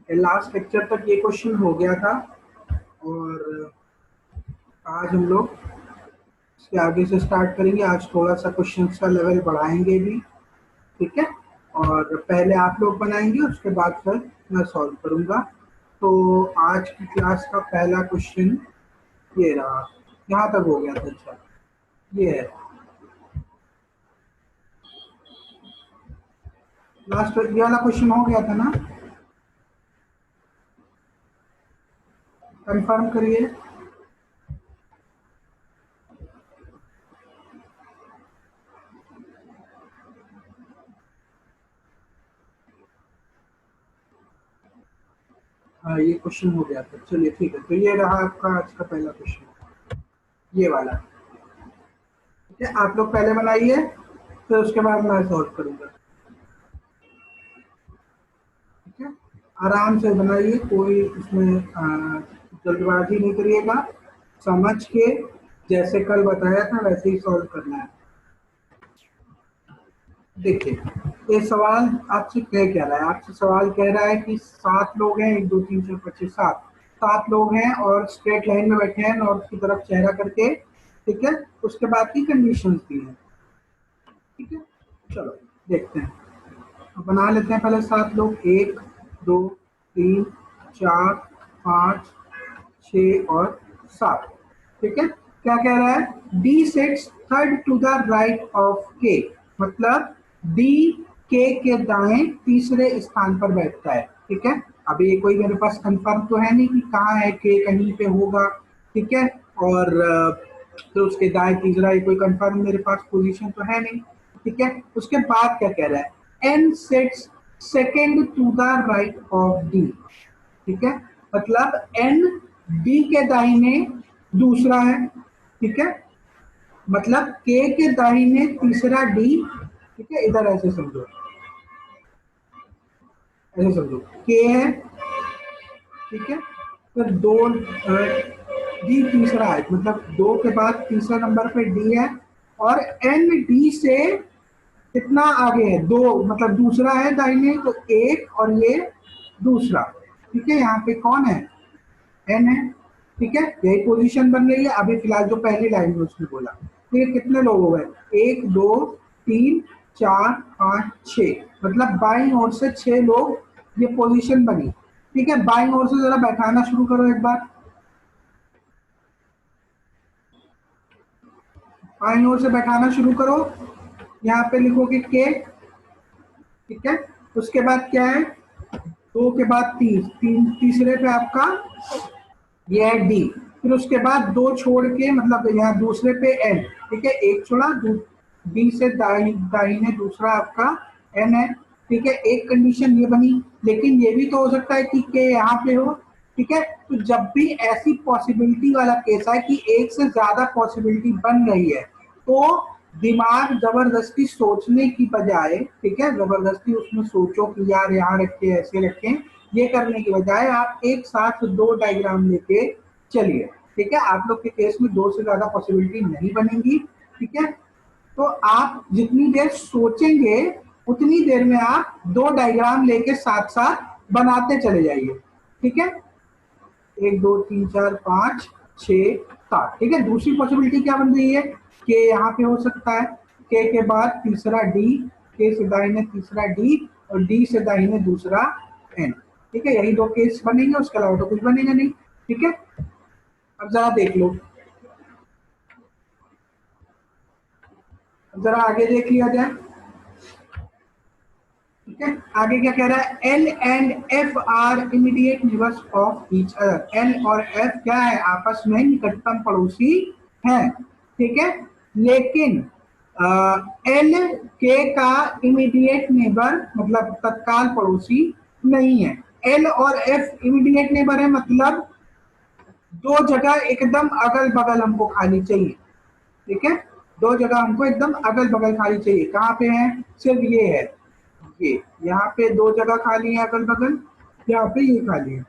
Last lecture तक ये question हो गया था और आज हम लोग इसके आगे से स्टार्ट करेंगे। आज थोड़ा सा क्वेश्चन का लेवल बढ़ाएंगे भी, ठीक है। और पहले आप लोग बनाएंगे, उसके बाद फिर मैं सॉल्व करूंगा। तो आज की क्लास का पहला क्वेश्चन ये रहा, यहाँ तक हो गया था। अच्छा, ये है लास्ट, ये वाला क्वेश्चन हो गया था ना, कंफर्म करिए। हाँ, ये क्वेश्चन हो गया था। चलिए ठीक है, तो ये रहा आपका आज का पहला क्वेश्चन, ये वाला। ठीक है, आप लोग पहले बनाइए, फिर उसके बाद मैं सॉल्व करूंगा। ठीक है, आराम से बनाइए, कोई इसमें जल्दबाजी नहीं करिएगा। समझ के जैसे कल बताया था वैसे ही सॉल्व करना है। देखिए, ये सवाल आपसे क्या रहा है? आपसे सवाल कह रहा है कि 7 लोग हैं, 1 2 3 4 5 6 7 7 लोग हैं और स्ट्रेट लाइन में बैठे हैं, नॉर्थ की तरफ चेहरा करके। ठीक है, उसके बाद की कंडीशंस दी हैं। ठीक है, चलो देखते हैं। तो बना लेते हैं पहले 7 लोग, 1 2 3 4 5 6 और 7। ठीक है, क्या कह रहा है? D sits third to the right of K, मतलब डी के दाएं तीसरे स्थान पर बैठता है। ठीक है, अभी ये कोई मेरे पास कंफर्म तो है नहीं कि कहाँ है के, कहीं पे होगा। ठीक है, और तो उसके दाएं तीसरा, ये कोई कंफर्म मेरे पास पोजीशन तो है नहीं। ठीक है, उसके बाद क्या कह रहा है? N sits second to the right of D. ठीक है, मतलब एन डी के दाहिने दूसरा है। ठीक है, मतलब के दाहिने तीसरा डी। ठीक है, इधर ऐसे समझो, ऐसे समझो, के है। ठीक है, फिर दो डी तीसरा है, मतलब 2 के बाद तीसरा नंबर पे डी है, और एन डी से कितना आगे है? 2, मतलब दूसरा है दाहिने, तो 1 और ये दूसरा। ठीक है, यहाँ पे कौन है? एन है। ठीक है, यही पोजीशन बन रही है अभी फिलहाल जो पहली लाइन में उसने बोला। तो ये कितने लोग हो गए? 1 2 3 4 5 6, मतलब बाईं ओर से 6 लोग, ये पोजीशन बनी। ठीक है, बाईं ओर से जरा बैठाना शुरू करो एक बार। बाईं ओर से बैठाना शुरू करो, यहाँ पे लिखोगे के। ठीक है, उसके बाद क्या है? 2 के बाद 3 तीसरे पे आपका ये है डी। फिर उसके बाद 2 छोड़ के, मतलब यहाँ दूसरे पे एन। ठीक है, एक छोड़ा, डी से दाहिने दूसरा आपका एन है। ठीक है, एक कंडीशन ये बनी, लेकिन ये भी तो हो सकता है कि के यहाँ पे हो। ठीक है, तो जब भी ऐसी पॉसिबिलिटी वाला केस है कि एक से ज्यादा पॉसिबिलिटी बन रही है, तो दिमाग जबरदस्ती सोचने की बजाय, ठीक है, जबरदस्ती उसमें सोचो कि यार यहाँ रखे ऐसे रखें, ये करने की बजाय आप एक साथ 2 डायग्राम लेके चलिए। ठीक है, आप लोग के केस में 2 से ज्यादा पॉसिबिलिटी नहीं बनेंगी। ठीक है, तो आप जितनी देर सोचेंगे उतनी देर में आप 2 डायग्राम लेके साथ साथ बनाते चले जाइए। ठीक है, 1 2 3 4 5 6 7। ठीक है, दूसरी पॉसिबिलिटी क्या बन रही है? के यहाँ पे हो सकता है, के बाद तीसरा डी, के से दाहिने तीसरा डी, और डी से दाहिने दूसरा एन। ठीक है, यही 2 केस बनेंगे, उसके अलावा तो कुछ बनेगा नहीं। ठीक है, अब जरा देख लो, जरा आगे देख लिया जाए। ठीक है, आगे क्या कह रहा है? L and F R immediate neighbours of each other. L और एफ क्या है? आपस में निकटतम पड़ोसी हैं। ठीक है, लेकिन एल के का इमीडिएट नेबर, मतलब तत्काल पड़ोसी नहीं है। एल और एफ इमीडिएट नेबर है, मतलब 2 जगह एकदम अगल बगल हमको खाली चाहिए। ठीक है, 2 जगह हमको एकदम अगल बगल खाली चाहिए। कहाँ पे है? सिर्फ ये है, ये यहाँ पे 2 जगह खाली है अगल बगल, यहाँ पे ये खाली है।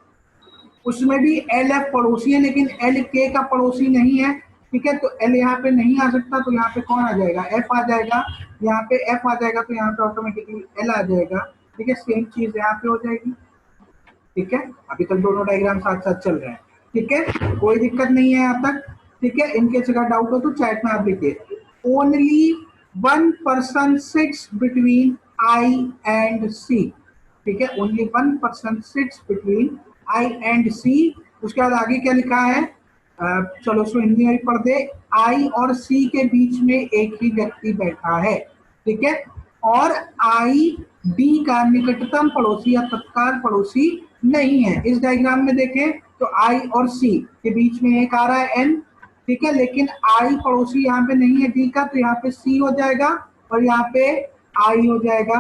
उसमें भी एल एफ पड़ोसी है, लेकिन एल के का पड़ोसी नहीं है। ठीक है, तो एल यहाँ पे नहीं आ सकता, तो यहाँ पे कौन आ जाएगा? एफ आ जाएगा। यहाँ पे एफ आ जाएगा, तो यहाँ पे ऑटोमेटिकली एल आ जाएगा। ठीक है, सेम चीज यहाँ पे हो जाएगी। ठीक है, अभी तक दोनों डायग्राम साथ साथ चल रहे हैं। ठीक है, कोई दिक्कत नहीं है यहाँ तक। ठीक है, इनके अगर डाउट हो तो चैट में आप लिखिए। Only one person sits between I and C. ठीक है, only one person sits between I and C. उसके बाद आगे क्या लिखा है, चलो उसको हिंदी में पढ़ दे। आई और सी के बीच में एक ही व्यक्ति बैठा है। ठीक है, और आई डी का निकटतम पड़ोसी या तत्काल पड़ोसी नहीं है। इस डायग्राम में देखें तो आई और सी के बीच में एक आ रहा है एन। ठीक है, लेकिन आई पड़ोसी यहाँ पे नहीं है डी का, तो यहाँ पे सी हो जाएगा और यहाँ पे आई हो जाएगा।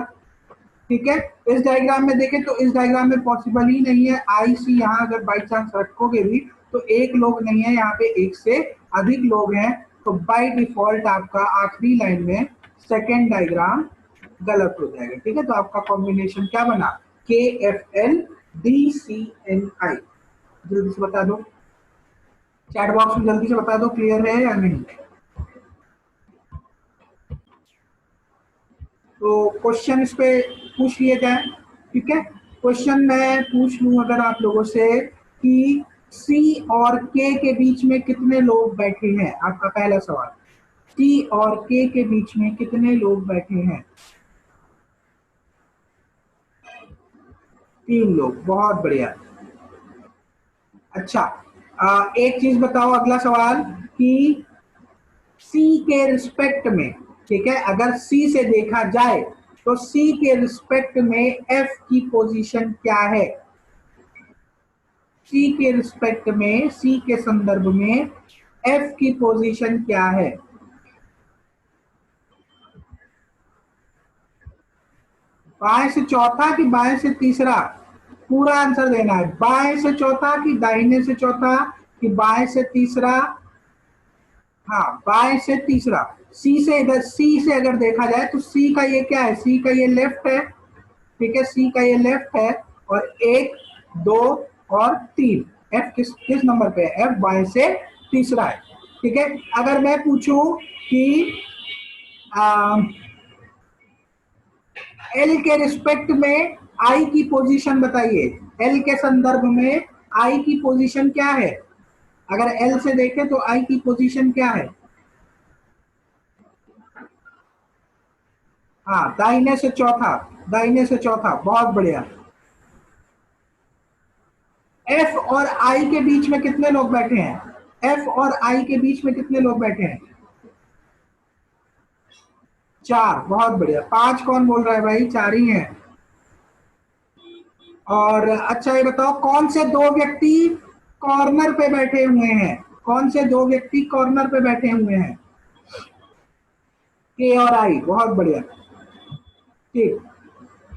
ठीक है, इस डायग्राम में देखें तो इस डायग्राम में पॉसिबल ही नहीं है आई सी। यहाँ अगर बाई चांस रखोगे भी तो एक लोग नहीं है, यहाँ पे एक से अधिक लोग हैं। तो बाय डिफॉल्ट आपका आखिरी लाइन में सेकेंड डायग्राम गलत हो जाएगा। ठीक है, तो आपका कॉम्बिनेशन क्या बना, K F L D C N I. जल्दी से बता दो, चैट बॉक्स में जल्दी से बता दो क्लियर है या नहीं। तो क्वेश्चन इस पे पूछ लिए जाए। ठीक है, क्वेश्चन मैं पूछ लूं अगर आप लोगों से कि सी और के बीच में कितने लोग बैठे हैं। आपका पहला सवाल, सी और के बीच में कितने लोग बैठे हैं। 3 लोग, बहुत बढ़िया। अच्छा, एक चीज बताओ, अगला सवाल कि सी के रिस्पेक्ट में, ठीक है, अगर सी से देखा जाए तो सी के रिस्पेक्ट में एफ की पोजीशन क्या है। सी के रिस्पेक्ट में, सी के संदर्भ में एफ की पोजीशन क्या है। बाएं से चौथा कि बाएं से तीसरा, पूरा आंसर देना है। बाएं से चौथा कि दाहिने से चौथा कि बाएं से तीसरा। हाँ, बाएं से तीसरा। सी से, इधर सी से अगर देखा जाए तो सी का ये क्या है, सी का ये लेफ्ट है। ठीक है, सी का ये लेफ्ट है और 1 2 और 3। एफ किस किस नंबर पे है, एफ बाएं से तीसरा है। ठीक है, अगर मैं पूछूं कि एल के रिस्पेक्ट में आई की पोजीशन बताइए, एल के संदर्भ में आई की पोजीशन क्या है। अगर एल से देखें तो आई की पोजीशन क्या है। हाँ, दाहिने से चौथा, दाहिने से चौथा, बहुत बढ़िया। एफ और आई के बीच में कितने लोग बैठे हैं, एफ और आई के बीच में कितने लोग बैठे हैं। 4, बहुत बढ़िया। 5 कौन बोल रहा है भाई, 4 ही हैं। और अच्छा ये बताओ, कौन से 2 व्यक्ति कॉर्नर पे बैठे हुए हैं, कौन से 2 व्यक्ति कॉर्नर पे बैठे हुए हैं। के और आई, बहुत बढ़िया। ठीक,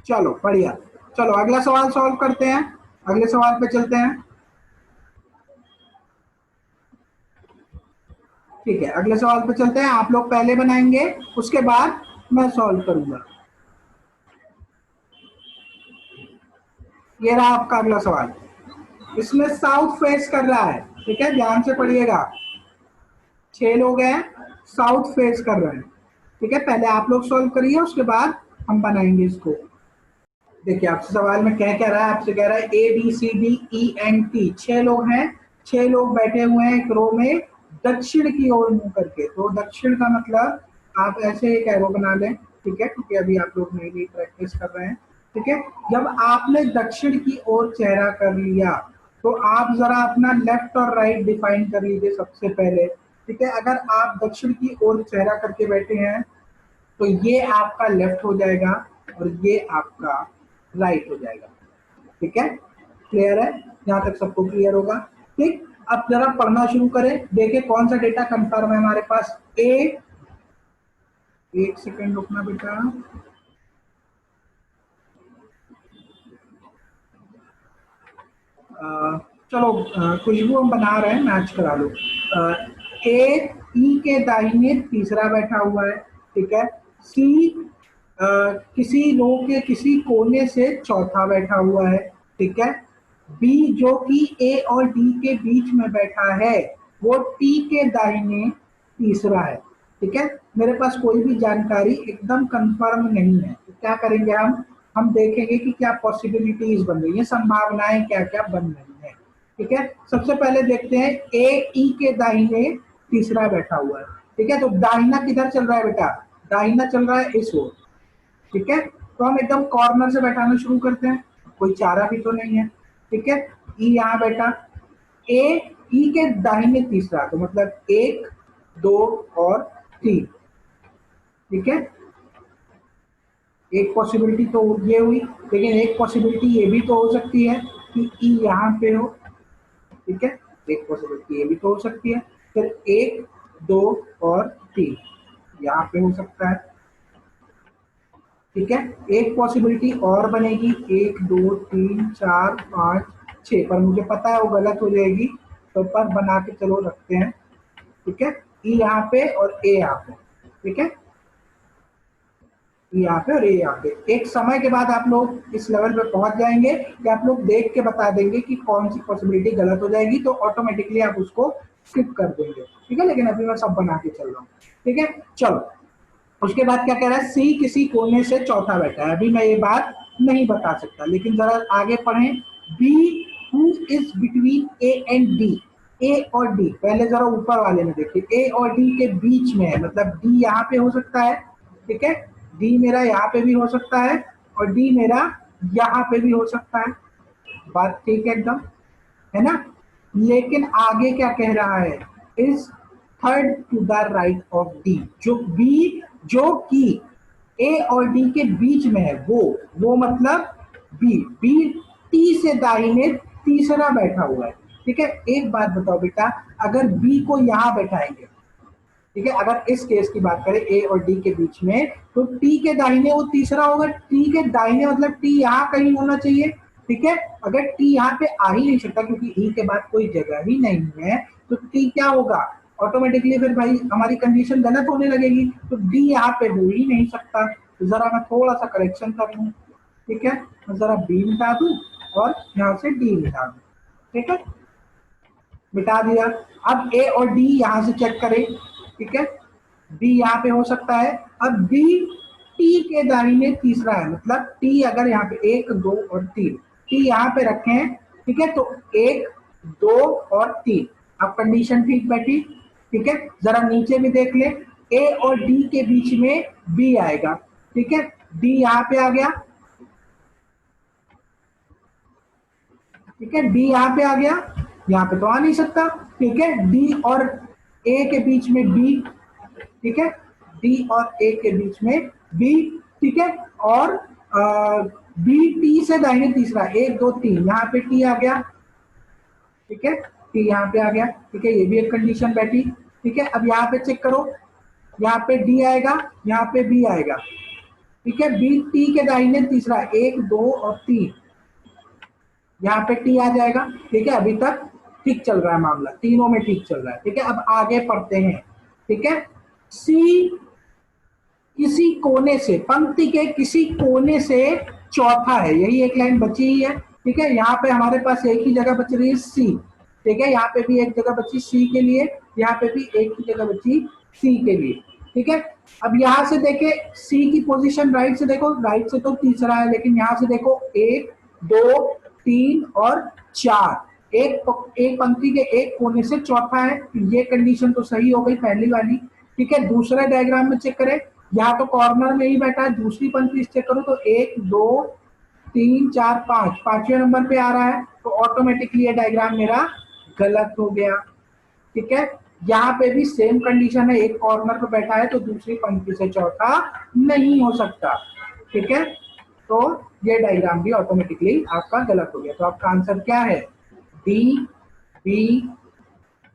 चलो बढ़िया। चलो अगला सवाल सॉल्व करते हैं, अगले सवाल पे चलते हैं। ठीक है, अगले सवाल पे चलते हैं। आप लोग पहले बनाएंगे, उसके बाद मैं सॉल्व करूंगा। ये रहा आपका अगला सवाल। इसमें साउथ फेस कर रहा है। ठीक है, ध्यान से पढ़िएगा। 6 लोग हैं, साउथ फेस कर रहे हैं। ठीक है, पहले आप लोग सॉल्व करिए, उसके बाद हम बनाएंगे इसको। देखिए आपसे सवाल में क्या कह रहा है, आपसे कह रहा है A B C D E N T. 6 लोग हैं, 6 लोग बैठे हुए हैं एक रो में दक्षिण की ओर मुंह करके। तो दक्षिण का मतलब आप ऐसे एक एरो बना लें। ठीक है, क्योंकि अभी आप लोग नई नई प्रैक्टिस कर रहे हैं। ठीक है, जब आपने दक्षिण की ओर चेहरा कर लिया तो आप जरा अपना लेफ्ट और राइट डिफाइन कर लीजिए सबसे पहले। ठीक है, अगर आप दक्षिण की ओर चेहरा करके बैठे हैं तो ये आपका लेफ्ट हो जाएगा और ये आपका राइट हो जाएगा। ठीक है, क्लियर है, यहाँ तक सबको क्लियर होगा। ठीक, अब जरा पढ़ना शुरू करें, देखें कौन सा डेटा कंफर्म है हमारे पास। एक सेकेंड रुकना बेटा। चलो खुशबू हम बना रहे हैं, मैच करा लो। ए ई के दाहिने तीसरा बैठा हुआ है। ठीक है, सी किसी रो के किसी कोने से चौथा बैठा हुआ है। ठीक है, बी जो कि ए और डी के बीच में बैठा है वो टी के दाहिने तीसरा है। ठीक है, मेरे पास कोई भी जानकारी एकदम कंफर्म नहीं है, तो क्या करेंगे हम, हम देखेंगे कि क्या पॉसिबिलिटीज बन रही है, संभावनाएं क्या क्या बन रही है। ठीक है, सबसे पहले देखते हैं ए ई के दाहिने तीसरा बैठा हुआ है। ठीक है, तो दाहिना किधर चल रहा है बेटा, दाहिना चल रहा है इस ओर। ठीक है, तो हम एकदम कॉर्नर से बैठाना शुरू करते हैं, कोई चारा भी तो नहीं है। ठीक है, ई यहाँ बैठा, ए ई के दाहिने तीसरा, तो मतलब एक, दो और तीन। ठीक है, एक पॉसिबिलिटी तो ये हुई, लेकिन एक पॉसिबिलिटी ये भी तो हो सकती है कि ई यहाँ पे हो। ठीक है, एक पॉसिबिलिटी ये भी तो हो सकती है। फिर एक, दो और तीन यहाँ पे हो सकता है। ठीक है, एक पॉसिबिलिटी और बनेगी, एक, दो, तीन, चार, पाँच, छः, पर मुझे पता है वो गलत हो जाएगी, तो पर बना के चलो रखते हैं। ठीक है, ई यहाँ पे और ए यहाँ पे। ठीक है, यहाँ पे और ये यहाँ पे। एक समय के बाद आप लोग इस लेवल पे पहुंच जाएंगे कि आप लोग देख के बता देंगे कि कौन सी पॉसिबिलिटी गलत हो जाएगी, तो ऑटोमेटिकली आप उसको स्किप कर देंगे। ठीक है, लेकिन अभी मैं सब बना के चल रहा हूँ। ठीक है, चलो उसके बाद क्या कह रहा है, सी किसी कोने से चौथा बैठा है। अभी मैं ये बात नहीं बता सकता, लेकिन जरा आगे पढ़ें। B who is between A and D, A और डी, पहले जरा ऊपर वाले में देखिए, ए और डी के बीच में है, मतलब डी यहाँ पे हो सकता है। ठीक है, डी मेरा यहाँ पे भी हो सकता है और डी मेरा यहाँ पे भी हो सकता है। बात ठीक है एकदम, है ना। लेकिन आगे क्या कह रहा है, is third to the right of D, जो बी जो कि ए और डी के बीच में है, वो मतलब बी, बी टी से दाहिने तीसरा बैठा हुआ है। ठीक है, एक बात बताओ बेटा, अगर बी को यहां बैठाएंगे, ठीक है, अगर इस केस की बात करें ए और डी के बीच में, तो टी के दाहिने वो तीसरा होगा, टी के दाहिने मतलब टी यहाँ कहीं होना चाहिए। ठीक है, अगर टी यहाँ पे आ ही नहीं सकता क्योंकि ई के बाद कोई जगह ही नहीं है, तो टी क्या होगा, ऑटोमेटिकली फिर भाई हमारी कंडीशन गलत होने लगेगी, तो डी यहाँ पे हो ही नहीं सकता। तो जरा मैं थोड़ा सा करेक्शन कर लूँ। ठीक है, मैं जरा बी मिटा दूं और यहाँ से डी मिटा दूं। ठीक है, मिटा दिया। अब ए और डी यहां से चेक करें। ठीक है, बी यहाँ पे हो सकता है। अब बी टी के दाहिने तीसरा है, मतलब टी अगर यहाँ पे एक, दो और तीन, टी यहाँ पे रखे हैं। ठीक है, तो एक, दो और तीन, अब कंडीशन ठीक बैठी। ठीक है, जरा नीचे भी देख ले, ए और डी के बीच में बी आएगा। ठीक है, डी यहाँ पे आ गया। ठीक है, डी यहाँ पे आ गया, यहाँ पे तो आ नहीं सकता। ठीक है, डी और ए के बीच में बी। ठीक है, डी और ए के बीच में बी। ठीक है, और बी टी से दाहिने तीसरा, एक, दो, तीन, यहाँ पे टी आ गया। ठीक है, टी यहाँ पे आ गया। ठीक है, ये भी एक कंडीशन बैठी। ठीक है, अब यहाँ पे चेक करो, यहाँ पे डी आएगा, यहाँ पे बी आएगा। ठीक है, बी टी के दाहिने तीसरा, एक, दो और तीन, यहाँ पे टी आ जाएगा। ठीक है, अभी तक ठीक चल रहा है मामला, तीनों में ठीक चल रहा है। ठीक है, अब आगे पढ़ते हैं। ठीक है, सी किसी कोने से, पंक्ति के किसी कोने से चौथा है, यही एक लाइन बची ही है। ठीक है, यहाँ पे हमारे पास एक ही जगह बच रही है सी। ठीक है, यहाँ पे भी एक जगह बची सी के लिए, यहाँ पे भी एक ही जगह बची सी के लिए। ठीक है, अब यहाँ से देखे सी की पोजीशन, राइट से देखो, राइट से तो तीसरा है, लेकिन यहाँ से देखो एक, दो, तीन और चार, एक पंक्ति के एक कोने से चौथा है, ये कंडीशन तो सही हो गई पहली वाली। ठीक है, दूसरा डायग्राम में चेक करें, यहाँ तो कॉर्नर में ही बैठा है, दूसरी पंक्ति चेक करो तो एक, दो, तीन, चार, पांच, पांचवें नंबर पे आ रहा है, तो ऑटोमेटिकली ये डायग्राम मेरा गलत हो गया। ठीक है, यहाँ पे भी सेम कंडीशन है, एक कॉर्नर पे बैठा है तो दूसरी पंक्ति से चौथा नहीं हो सकता। ठीक है, तो ये डायग्राम भी ऑटोमेटिकली आपका गलत हो गया। तो आपका आंसर क्या है, डी, बी,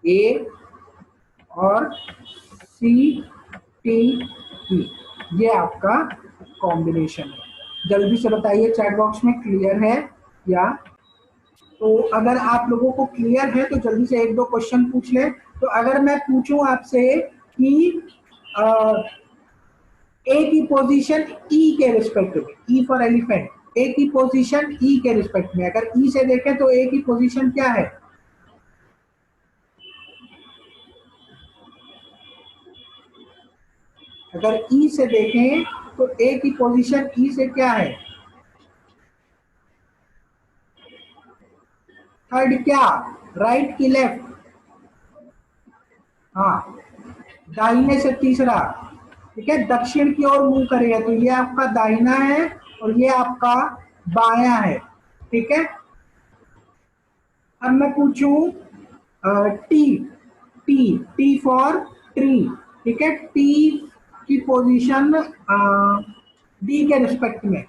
ए और सी, टी, ई, ये आपका कॉम्बिनेशन है। जल्दी से बताइए चैट बॉक्स में क्लियर है या, तो अगर आप लोगों को क्लियर है तो जल्दी से एक दो क्वेश्चन पूछ ले। तो अगर मैं पूछूं आपसे कि ए की पोजीशन ई के रिस्पेक्ट में, ई फॉर एलिफेंट, ए की पोजीशन ई के रिस्पेक्ट में, अगर ई से देखें तो ए की पोजीशन क्या है, अगर ई से देखें तो ए की पोजीशन ई से क्या है, थर्ड क्या, राइट की लेफ्ट, हाँ दाहिने से तीसरा, ठीक है, दक्षिण की ओर मुंह करेगा तो ये आपका दाहिना है और ये आपका बायां है, ठीक है। अब मैं पूछूं T, T, T for tree, ठीक है, टी की पोजीशन डी के रिस्पेक्ट में,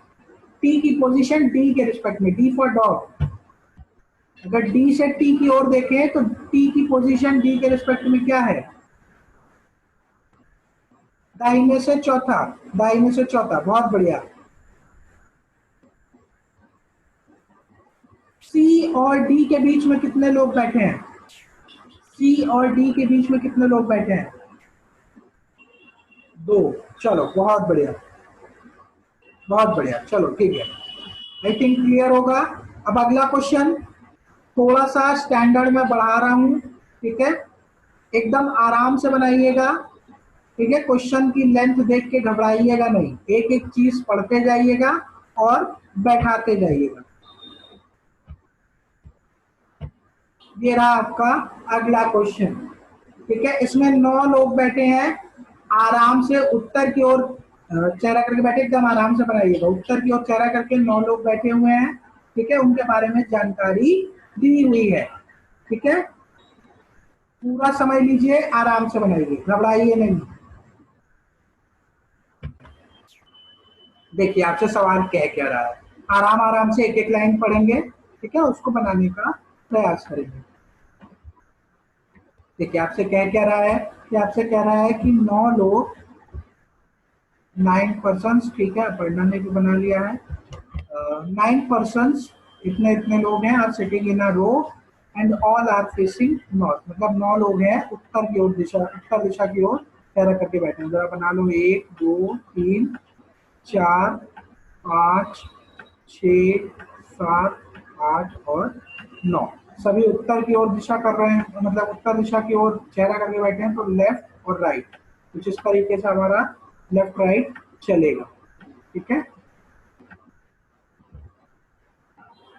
टी की पोजीशन डी के रिस्पेक्ट में, डी फॉर डॉग। अगर डी से टी की ओर देखें तो टी की पोजीशन डी के रिस्पेक्ट में क्या है, दाहिने से चौथा, दाहिने से चौथा, बहुत बढ़िया। सी और डी के बीच में कितने लोग बैठे हैं, सी और डी के बीच में कितने लोग बैठे हैं, दो, चलो बहुत बढ़िया, बहुत बढ़िया, चलो ठीक है, आई थिंक क्लियर होगा। अब अगला क्वेश्चन थोड़ा सा स्टैंडर्ड में बढ़ा रहा हूं, ठीक है, एकदम आराम से बनाइएगा, ठीक है, क्वेश्चन की लेंथ देख के घबराइएगा नहीं, एक एक चीज पढ़ते जाइएगा और बैठाते जाइएगा। ये रहा आपका अगला क्वेश्चन, ठीक है, इसमें 9 लोग बैठे हैं, आराम से उत्तर की ओर चेहरा करके बैठे, एकदम आराम से बनाइएगा, उत्तर की ओर चेहरा करके 9 लोग बैठे हुए हैं, ठीक है, उनके बारे में जानकारी दी हुई है, ठीक है, पूरा समय लीजिए, आराम से बनाइए, घबराइए नहीं। देखिए आपसे सवाल कह क्या रहा है, आराम आराम से एक एक लाइन पढ़ेंगे, ठीक है, उसको बनाने का प्रयास करेंगे। देखिए आपसे कह क्या रहा है कि आपसे कह रहा है कि 9 लोग, 9 पर्सन्स, ठीक है, पढ़ना ने भी बना लिया है, 9 पर्सन्स, इतने इतने लोग हैं, are sitting in a row and all are facing north, मतलब 9 लोग हैं उत्तर की ओर दिशा, उत्तर दिशा की ओर चेहरा करके बैठे हैं, जरा बना लो, 1 2 3 4 5 6 7 8 और 9, सभी उत्तर की ओर दिशा कर रहे हैं, मतलब उत्तर दिशा की ओर चेहरा करके बैठे हैं, तो लेफ्ट और राइट कुछ इस तरीके से हमारा लेफ्ट राइट चलेगा, ठीक है।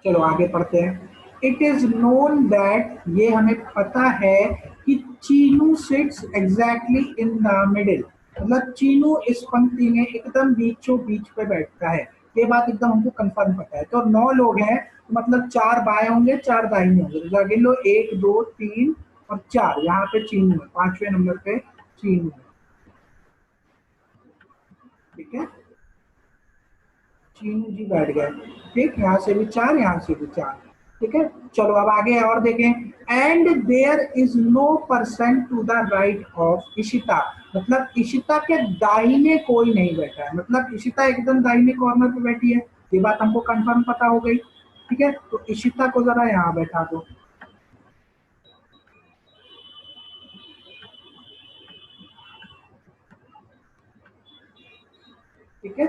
चलो आगे पढ़ते हैं। इट इज नोन दैट, ये हमें पता है कि Chinu sits exactly in the middle, मतलब चीनू इस पंक्ति में एकदम बीचों बीच पे बैठता है, ये बात एकदम हमको कंफर्म पता है। तो 9 लोग हैं, तो मतलब 4 बाएं होंगे 4 दाहिने होंगे, तो गिन लो 1 2 3 और 4, यहाँ पे चीनू है, 5वें नंबर पे चीनू है, ठीक है, चीनू जी बैठ गए, ठीक, यहाँ से भी 4 यहाँ से भी 4, ठीक है। चलो अब आगे और देखें, and there is no person to the right of Ishita, मतलब इशिता के दाहिने कोई नहीं बैठा है, मतलब इशिता एकदम दाहिने कॉर्नर पे बैठी है, ये बात हमको कंफर्म पता हो गई, ठीक है, तो इशिता को जरा यहाँ बैठा दो, ठीक है।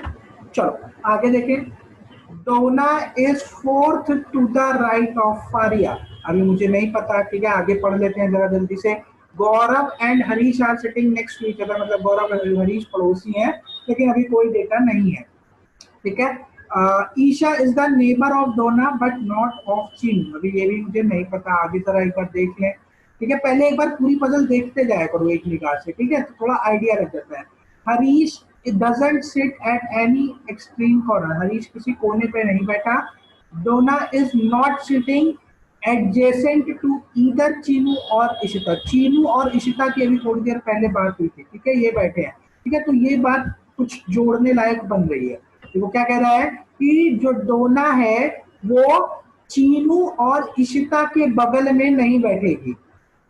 चलो आगे देखें, Dona is fourth to the right of Fariya, अभी मुझे नहीं पता, ठीक है, आगे पढ़ लेते हैं जरा जल्दी से। Gaurav and Harish are sitting next to each other, मतलब गौरव और हरीश पड़ोसी हैं, लेकिन अभी कोई डेटा नहीं है, ठीक है। Isha is the neighbour of Dona but not of Chinu, अभी ये भी मुझे नहीं पता, आगे जरा एक बार देख लें, ठीक है, पहले एक बार पूरी पजल देखते जाया करो एक निगाह से, ठीक है, तो थोड़ा आइडिया लग जाता है। Harish it doesn't sit at any extreme corner, Harish किसी कोने पे नहीं बैठा। डोना is not sitting adjacent to either Chinu और इशिता, चीनू और इशिता की अभी थोड़ी देर पहले बात हुई थी, ठीक है, ये बैठे हैं, ठीक है, तो ये बात कुछ जोड़ने लायक बन रही है। तो वो क्या कह रहा है कि जो डोना है वो चीनू और इशिता के बगल में नहीं बैठेगी,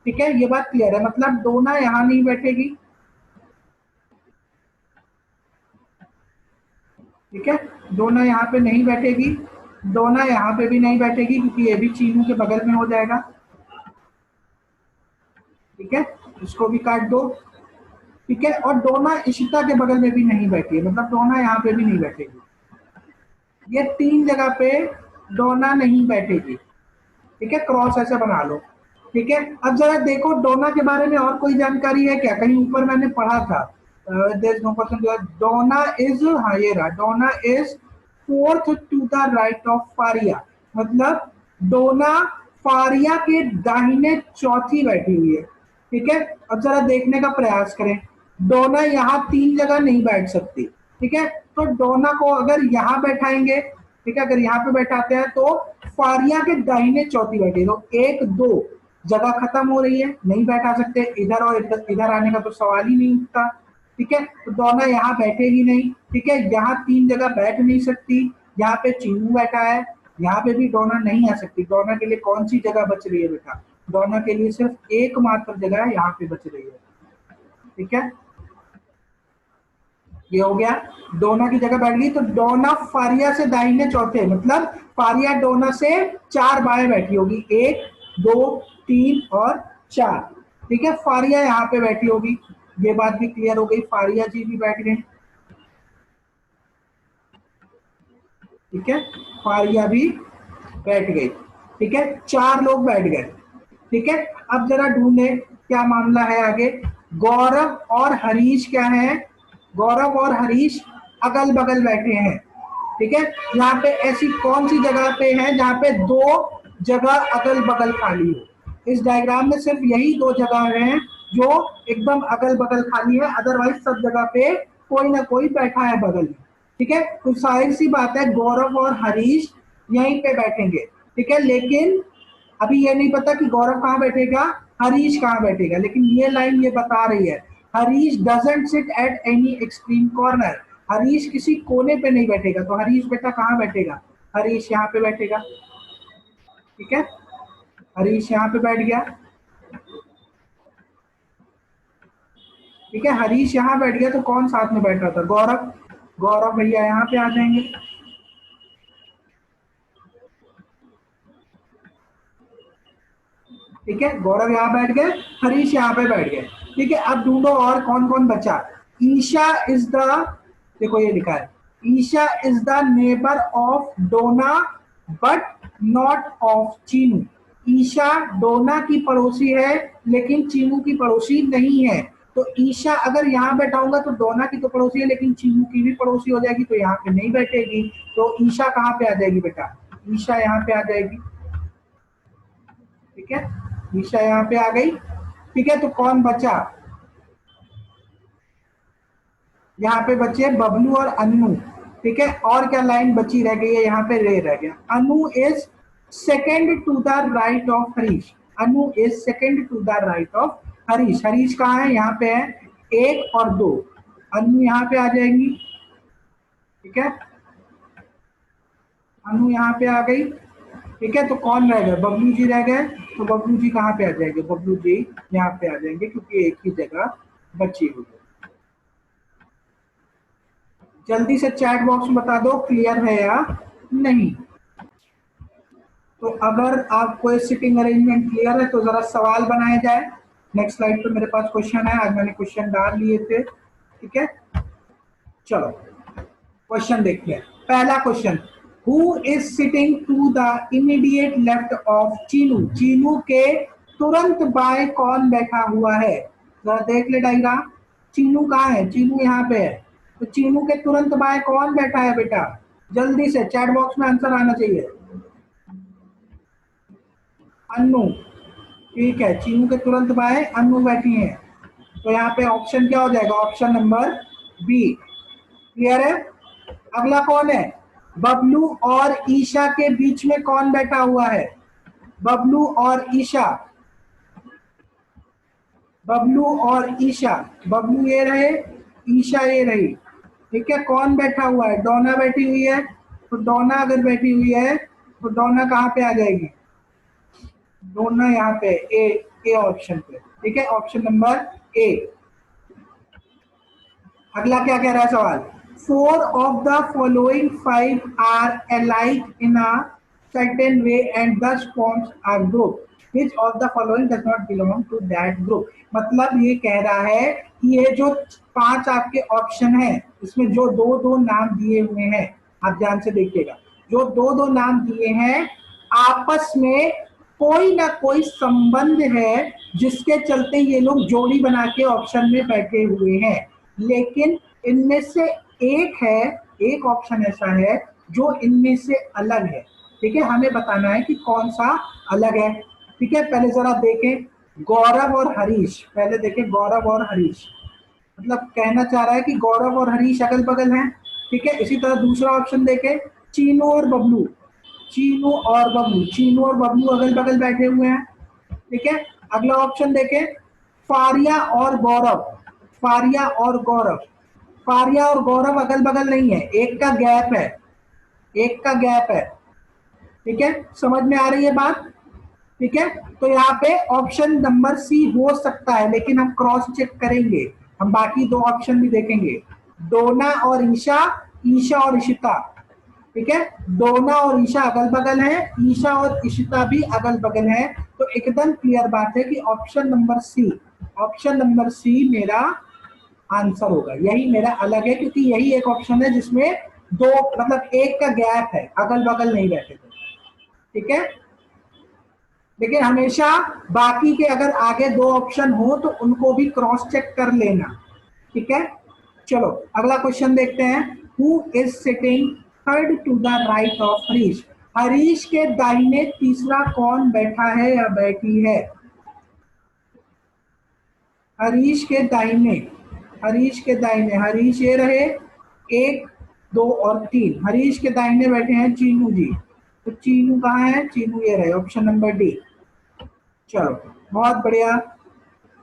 ठीक है, ये बात क्लियर है, मतलब डोना यहाँ नहीं बैठेगी, ठीक है, डोना यहाँ पे नहीं बैठेगी, डोना यहाँ पे भी नहीं बैठेगी क्योंकि ये भी चीनू के बगल में हो जाएगा, ठीक है, इसको भी काट दो, ठीक है, और डोना इशिता के बगल में भी नहीं बैठी है, मतलब डोना यहाँ पे भी नहीं बैठेगी, ये 3 जगह पे डोना नहीं बैठेगी, ठीक है, क्रॉस ऐसे बना लो, ठीक है। अब जरा देखो डोना के बारे में और कोई जानकारी है क्या, कहीं ऊपर मैंने पढ़ा था, डोना इज, हाँ ये रहा, Dona is fourth to the right of Fariya, मतलब डोना फारिया के दाहिने चौथी बैठी हुई है। ठीक है, अब जरा देखने का प्रयास करें। डोना यहाँ 3 जगह नहीं बैठ सकती। ठीक है, तो डोना को अगर यहाँ बैठाएंगे, ठीक है, अगर यहाँ पे बैठाते हैं तो फारिया के दाहिने चौथी बैठी, तो 1 2 जगह खत्म हो रही है, नहीं बैठा सकते। इधर और इधर आने का तो सवाल ही नहीं उठता। ठीक है, तो डोना यहाँ बैठेगी नहीं। ठीक है, यहाँ 3 जगह बैठ नहीं सकती। यहाँ पे चीनू बैठा है, यहाँ पे भी डोना नहीं आ सकती। डोना के लिए कौन सी जगह बच रही है बेटा? डोना के लिए सिर्फ एकमात्र जगह है, यहाँ पे बच रही है। ठीक है, ये हो गया। डोना की जगह बैठ गई, तो डोना फारिया से दाहिने चौथे, मतलब फारिया डोना से 4 बाएं बैठी होगी, 1 2 3 और 4। ठीक है, फारिया यहाँ पे बैठी होगी, ये बात भी क्लियर हो गई। फारिया जी भी बैठ गए। ठीक है, फारिया भी बैठ गई। ठीक है, 4 लोग बैठ गए। ठीक है, अब जरा ढूंढे क्या मामला है आगे। गौरव और हरीश क्या है? गौरव और हरीश अगल बगल बैठे हैं। ठीक है, यहाँ पे ऐसी कौन सी जगह पे है जहाँ पे 2 जगह अगल बगल खाली हो? इस डायग्राम में सिर्फ यही 2 जगह हैं जो एकदम अगल बगल खाली है, अदरवाइज सब जगह पे कोई ना कोई बैठा है बगल में। ठीक है, तो जाहिर सी बात है गौरव और हरीश यहीं पे बैठेंगे। ठीक है, लेकिन अभी ये नहीं पता कि गौरव कहाँ बैठेगा, हरीश कहाँ बैठेगा, लेकिन ये लाइन ये बता रही है Harish doesn't sit at any extreme corner. Harish किसी कोने पे नहीं बैठेगा, तो हरीश बेटा कहाँ बैठेगा? हरीश यहाँ पे बैठेगा। ठीक है, हरीश यहाँ पे बैठ गया। ठीक है, हरीश यहाँ बैठ गया, तो कौन साथ में बैठ रहा था? गौरव। गौरव भैया यहाँ पे आ जाएंगे। ठीक है, गौरव यहाँ बैठ गए, हरीश यहाँ पे बैठ गए। ठीक है, अब ढूंढो और कौन कौन बचा। ईशा इज द, देखो ये लिखा है, Isha is the neighbour of Dona but not of Chinu. Isha Dona की पड़ोसी है लेकिन चीनू की पड़ोसी नहीं है। तो ईशा अगर यहाँ बैठाऊंगा तो डोना की तो पड़ोसी है लेकिन चीनू की भी पड़ोसी हो जाएगी, तो यहाँ पे नहीं बैठेगी। तो ईशा कहाँ पे आ जाएगी बेटा? ईशा यहाँ पे आ जाएगी। ठीक है, ईशा यहाँ पे आ गई। ठीक है, तो कौन बचा? यहाँ पे बचे बबलू और अनु। ठीक है, और क्या लाइन बची रह गई है? यहाँ पे रे रह गया। Anu is second to the right of Harish. Anu is second to the right of Harish. Harish कहाँ है? यहाँ पे है, 1 और 2। अनु यहाँ पे आ जाएंगी। ठीक है, अनु यहाँ पे आ गई। ठीक है, तो कौन रह गए? बबलू जी रह गए। तो बबलू जी कहाँ पे आ जाएंगे? बबलू जी यहाँ पे आ जाएंगे क्योंकि एक ही जगह बची हुई है। जल्दी से चैट बॉक्स में बता दो क्लियर है या नहीं। तो अगर आपको ये सिटिंग अरेंजमेंट क्लियर है तो जरा सवाल बनाया जाए। नेक्स्ट स्लाइड पे मेरे पास क्वेश्चन है, आज मैंने क्वेश्चन डाल लिए थे। ठीक है, चलो क्वेश्चन देखते हैं। पहला question, who is sitting to the immediate left of Chinu. Chinu के तुरंत बाएं कौन बैठा हुआ है? जरा देख ले डायग्राम। चीनू कहाँ है? चीनू यहाँ पे है, तो चीनू के तुरंत बाएं कौन बैठा है बेटा? जल्दी से चैट बॉक्स में आंसर आना चाहिए। अन्नू। ठीक है, चीनू के तुरंत बाएं अन्नू बैठी हैं, तो यहाँ पे ऑप्शन क्या हो जाएगा? Option number B. क्लियर है? अगला कौन है? बबलू और ईशा के बीच में कौन बैठा हुआ है? बबलू और ईशा। बबलू और ईशा, बबलू ये रहे, ईशा ये रही। ठीक है, कौन बैठा हुआ है? डोना बैठी हुई है, तो डोना अगर बैठी हुई है तो डोना कहाँ पे आ जाएगी? डोना यहाँ पे ए ऑप्शन पे। ठीक है, ऑप्शन नंबर ए। अगला क्या कह रहा है सवाल? 4 of the following 5 are alike in a certain way and thus forms a group. Which of the following does not belong to that group? मतलब ये कह रहा है कि ये जो 5 आपके ऑप्शन हैं इसमें जो 2 नाम दिए हुए हैं, आप ध्यान से देखिएगा, जो 2 नाम दिए हैं आपस में कोई ना कोई संबंध है जिसके चलते ये लोग जोड़ी बना के ऑप्शन में बैठे हुए हैं। लेकिन इनमें से एक है, एक ऑप्शन ऐसा है जो इनमें से अलग है। ठीक है, हमें बताना है कि कौन सा अलग है। ठीक है, पहले जरा देखें गौरव और हरीश, पहले देखें गौरव और हरीश, मतलब कहना चाह रहा है कि गौरव और हरीश अगल बगल हैं। ठीक है, इसी तरह दूसरा ऑप्शन देखें, चीनू और बबलू, चीनू और बबलू, चीनू और बबलू अगल बगल बैठे हुए हैं। ठीक है, अगला ऑप्शन देखें, फारिया और गौरव, फारिया और गौरव, फारिया और गौरव अगल बगल नहीं है, एक का गैप है, एक का गैप है। ठीक है, समझ में आ रही है बात? ठीक है, तो यहाँ पे ऑप्शन नंबर सी हो सकता है, लेकिन हम क्रॉस चेक करेंगे, हम बाकी दो ऑप्शन भी देखेंगे, डोना और ईशा, ईशा और इशिता। ठीक है, डोना और ईशा अगल बगल है, ईशा और इशिता भी अगल बगल है, तो एकदम क्लियर बात है कि option number C, option number C मेरा आंसर होगा, यही मेरा अलग है, क्योंकि यही एक ऑप्शन है जिसमें दो मतलब एक का गैप है, अगल बगल नहीं बैठे थे। ठीक है, लेकिन हमेशा बाकी के अगर आगे दो ऑप्शन हो तो उनको भी क्रॉस चेक कर लेना। ठीक है, चलो अगला क्वेश्चन देखते हैं, who is sitting third to the right of Harish, Harish के दाहिने तीसरा कौन बैठा है या बैठी है? हरीश के दाहिने, हरीश के दाहिने, हरीश ये रहे, एक दो और तीन, हरीश के दाहिने बैठे हैं चीनू जी, तो चीनू कहाँ है? चीनू ये रहे, ऑप्शन नंबर डी। चलो बहुत बढ़िया,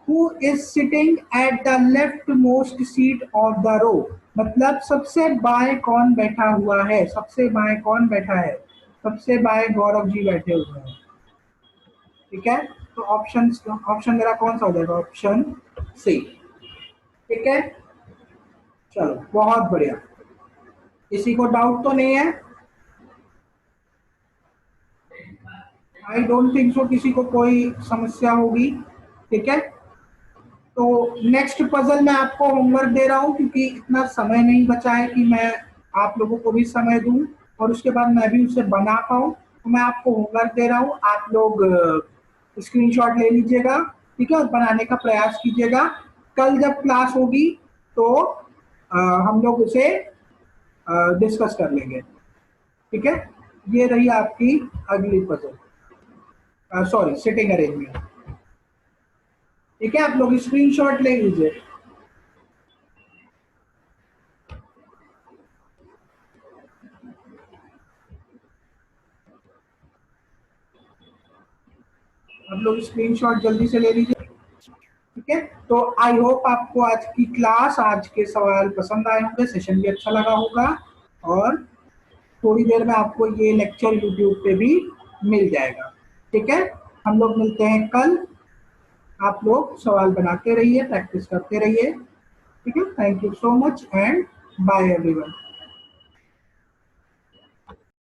who is sitting at the leftmost seat of the row, मतलब सबसे बाएं कौन बैठा हुआ है, सबसे बाएं कौन बैठा है? सबसे बाएं गौरव जी बैठे हुए हैं। ठीक है, तो ऑप्शन ऑप्शन मेरा कौन सा हो जाएगा? Option C. ठीक है, चलो बहुत बढ़िया, किसी को डाउट तो नहीं है? आई डोंट थिंक सो किसी को कोई समस्या होगी। ठीक है, तो नेक्स्ट पजल मैं आपको होमवर्क दे रहा हूं, क्योंकि इतना समय नहीं बचा है कि मैं आप लोगों को भी समय दूं और उसके बाद मैं भी उसे बना पाऊं, तो मैं आपको होमवर्क दे रहा हूं, आप लोग स्क्रीनशॉट ले लीजिएगा। ठीक है, और बनाने का प्रयास कीजिएगा, कल जब क्लास होगी तो हम लोग उसे डिस्कस कर लेंगे। ठीक है, ये रही आपकी अगली पजल, सॉरी सिटिंग अरेंजमेंट। ठीक है, आप लोग स्क्रीनशॉट ले लीजिए। आप लोग स्क्रीनशॉट जल्दी से ले लीजिए। ठीक है, तो आई होप आपको आज की क्लास, आज के सवाल पसंद आए होंगे, सेशन भी अच्छा लगा होगा, और थोड़ी देर में आपको ये लेक्चर यूट्यूब पे भी मिल जाएगा। ठीक है, हम लोग मिलते हैं कल, आप लोग सवाल बनाते रहिए, प्रैक्टिस करते रहिए। ठीक है, thank you so much and bye everyone.